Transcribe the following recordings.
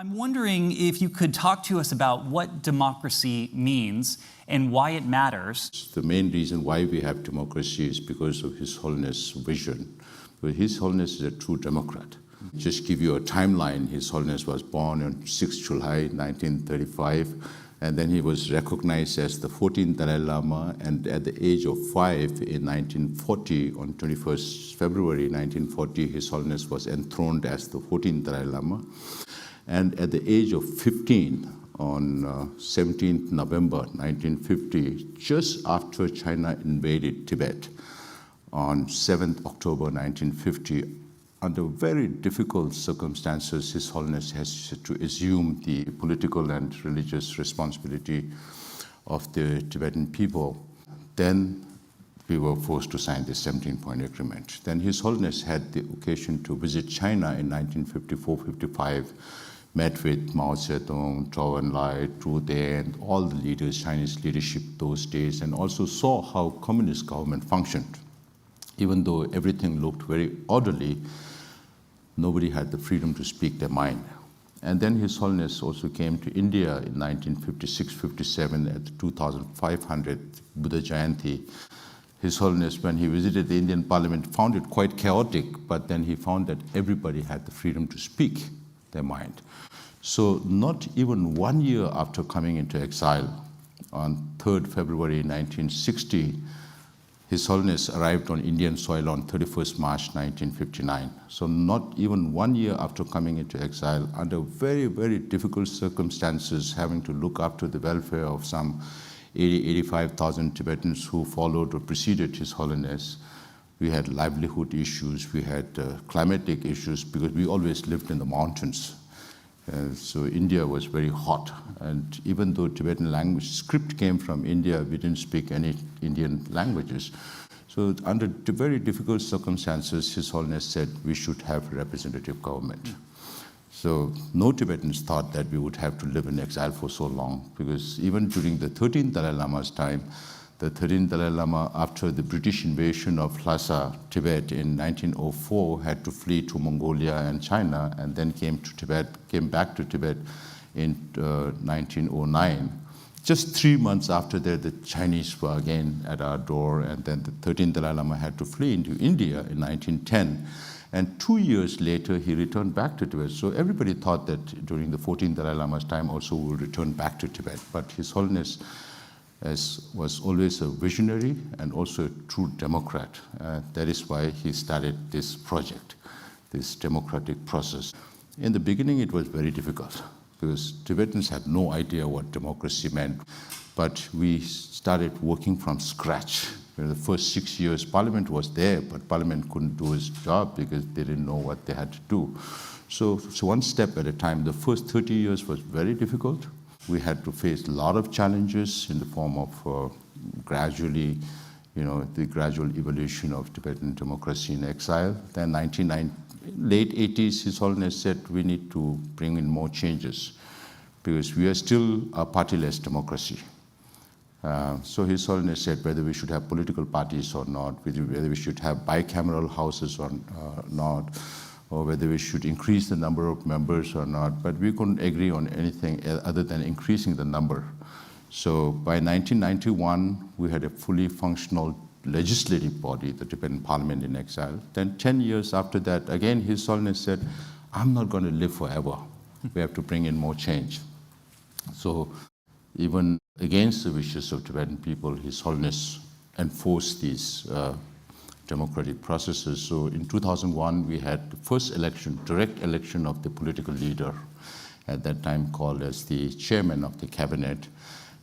I'm wondering if you could talk to us about what democracy means and why it matters. The main reason why we have democracy is because of His Holiness' vision. But His Holiness is a true democrat. Just give you a timeline. His Holiness was born on 6 July 1935, and then he was recognized as the 14th Dalai Lama, and at the age of 5 in 1940, on 21st February 1940, His Holiness was enthroned as the 14th Dalai Lama. And at the age of 15, on 17th November 1950, just after China invaded Tibet, on 7th October 1950, under very difficult circumstances, His Holiness has to assume the political and religious responsibility of the Tibetan people. Then we were forced to sign the 17-point agreement. Then His Holiness had the occasion to visit China in 1954-55, met with Mao Zedong, Zhou Enlai, Zhu De, and all the leaders, Chinese leadership those days, and also saw how communist government functioned. Even though everything looked very orderly, nobody had the freedom to speak their mind. And then His Holiness also came to India in 1956-57 at the 2500th Buddha Jayanti. His Holiness, when he visited the Indian Parliament, found it quite chaotic, but then he found that everybody had the freedom to speak their mind. So not even 1 year after coming into exile, on 3rd February 1960, His Holiness arrived on Indian soil on 31st March 1959. So not even 1 year after coming into exile, under very, very difficult circumstances, having to look after the welfare of some 85,000 Tibetans who followed or preceded His Holiness. We had livelihood issues, we had climatic issues, because we always lived in the mountains. So India was very hot, and even though Tibetan language script came from India, we didn't speak any Indian languages. So under very difficult circumstances, His Holiness said we should have a representative government. So no Tibetans thought that we would have to live in exile for so long, because even during the 13th Dalai Lama's time, the 13th Dalai Lama, after the British invasion of Lhasa, Tibet in 1904, had to flee to Mongolia and China, and then came back to Tibet in 1909. Just 3 months after that, the Chinese were again at our door, and then the 13th Dalai Lama had to flee into India in 1910. And 2 years later, he returned back to Tibet. So everybody thought that during the 14th Dalai Lama's time also we would return back to Tibet. But His Holiness was always a visionary and also a true democrat. That is why he started this project, this democratic process. In the beginning, it was very difficult because Tibetans had no idea what democracy meant. But we started working from scratch. In the first 6 years, Parliament was there, but Parliament couldn't do its job because they didn't know what they had to do. So one step at a time. The first 30 years was very difficult. We had to face a lot of challenges in the form of gradually, the gradual evolution of Tibetan democracy in exile. Then late 80s, His Holiness said we need to bring in more changes because we are still a partyless democracy. So His Holiness said whether we should have political parties or not, whether we should have bicameral houses or not, or whether we should increase the number of members or not, but we couldn't agree on anything other than increasing the number. So by 1991, we had a fully functional legislative body, the Tibetan Parliament in exile. Then 10 years after that, again, His Holiness said, I'm not going to live forever. We have to bring in more change. So even against the wishes of Tibetan people, His Holiness enforced these democratic processes. So in 2001, we had the first election, direct election of the political leader, at that time called as the chairman of the cabinet.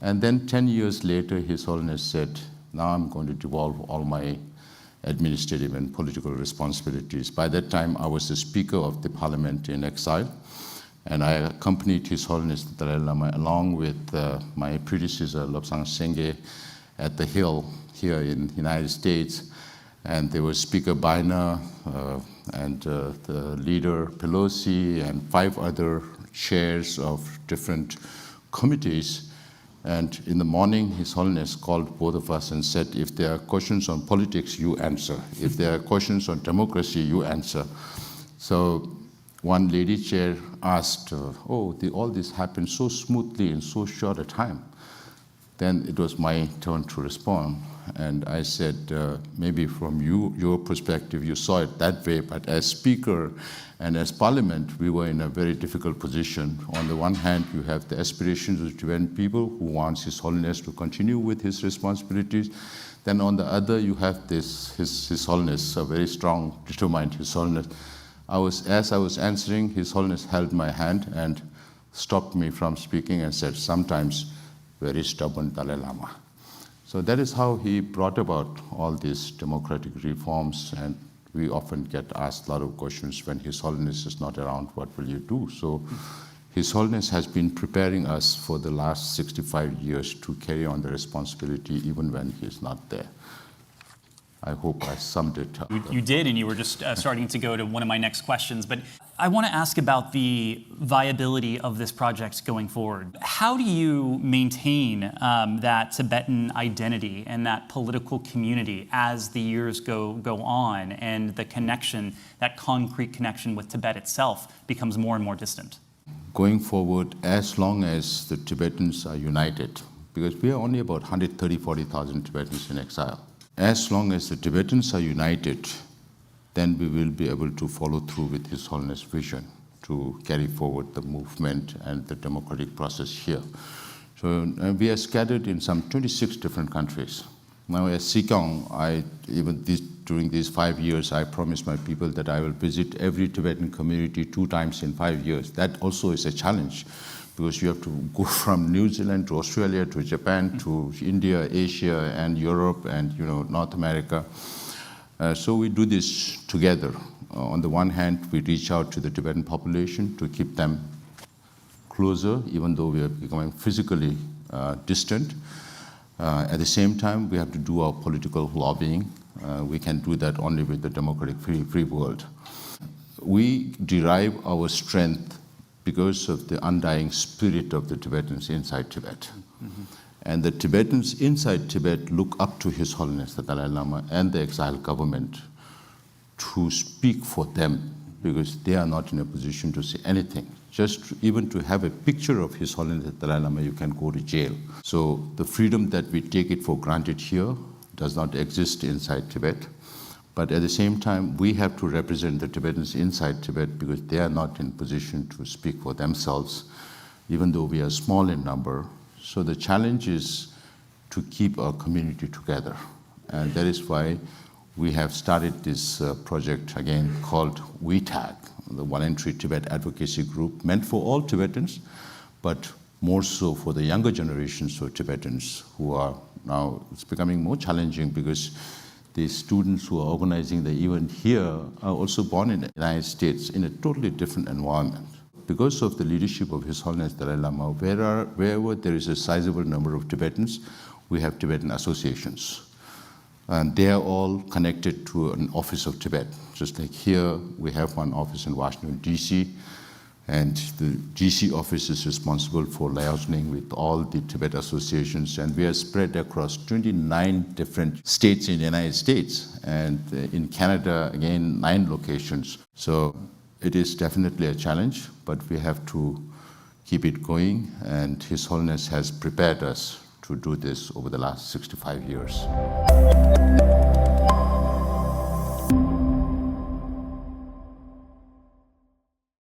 And then 10 years later, His Holiness said, now I'm going to devolve all my administrative and political responsibilities. By that time, I was the Speaker of the Parliament in exile, and I accompanied His Holiness the Dalai Lama along with my predecessor, Lobsang Sengye, at the Hill here in the United States. And there was Speaker Bainer and the leader Pelosi and 5 other chairs of different committees. And in the morning, His Holiness called both of us and said, if there are questions on politics, you answer. If there are questions on democracy, you answer. So One lady chair asked, all this happened so smoothly in so short a time. Then it was my turn to respond. And I said, maybe from your perspective, you saw it that way, but as Speaker and as Parliament, we were in a very difficult position. On the one hand, you have the aspirations of Tibetan people who wants His Holiness to continue with his responsibilities. Then on the other, you have His Holiness, a very strong, determined His Holiness. As I was answering, His Holiness held my hand and stopped me from speaking and said, sometimes very stubborn Dalai Lama. So that is how he brought about all these democratic reforms, and we often get asked a lot of questions when His Holiness is not around, what will you do? So His Holiness has been preparing us for the last 65 years to carry on the responsibility even when he is not there. I hope I summed it up. You did, and you were just starting to go to one of my next questions. But I want to ask about the viability of this project going forward. How do you maintain that Tibetan identity and that political community as the years go on, and the connection, that concrete connection with Tibet itself, becomes more and more distant? Going forward, as long as the Tibetans are united, because we are only about 130,000-40,000 Tibetans in exile. As long as the Tibetans are united, then we will be able to follow through with His Holiness' vision to carry forward the movement and the democratic process here. So we are scattered in some 26 different countries. Now as Sikyong, during these 5 years, I promised my people that I will visit every Tibetan community 2 times in 5 years. That also is a challenge, because you have to go from New Zealand to Australia to Japan to India, Asia, and Europe, and North America. So we do this together. On the one hand, we reach out to the Tibetan population to keep them closer, even though we are becoming physically distant. At the same time, we have to do our political lobbying. We can do that only with the democratic free world. We derive our strength because of the undying spirit of the Tibetans inside Tibet. Mm-hmm. And the Tibetans inside Tibet look up to His Holiness, the Dalai Lama, and the exile government to speak for them, because they are not in a position to say anything. Just even to have a picture of His Holiness, the Dalai Lama, you can go to jail. So the freedom that we take it for granted here does not exist inside Tibet. But at the same time, we have to represent the Tibetans inside Tibet, because they are not in position to speak for themselves, even though we are small in number. So the challenge is to keep our community together. And that is why we have started this project again called WeTag, the Voluntary Tibet Advocacy Group, meant for all Tibetans, but more so for the younger generations of Tibetans who are now, it's becoming more challenging because the students who are organizing the event here are also born in the United States in a totally different environment. Because of the leadership of His Holiness Dalai Lama, wherever there is a sizable number of Tibetans, we have Tibetan associations. And they are all connected to an office of Tibet. Just like here, we have one office in Washington, D.C., and the DC office is responsible for liaising with all the Tibet associations, and we are spread across 29 different states in the United States, and in Canada, again, 9 locations. So it is definitely a challenge, but we have to keep it going, and His Holiness has prepared us to do this over the last 65 years.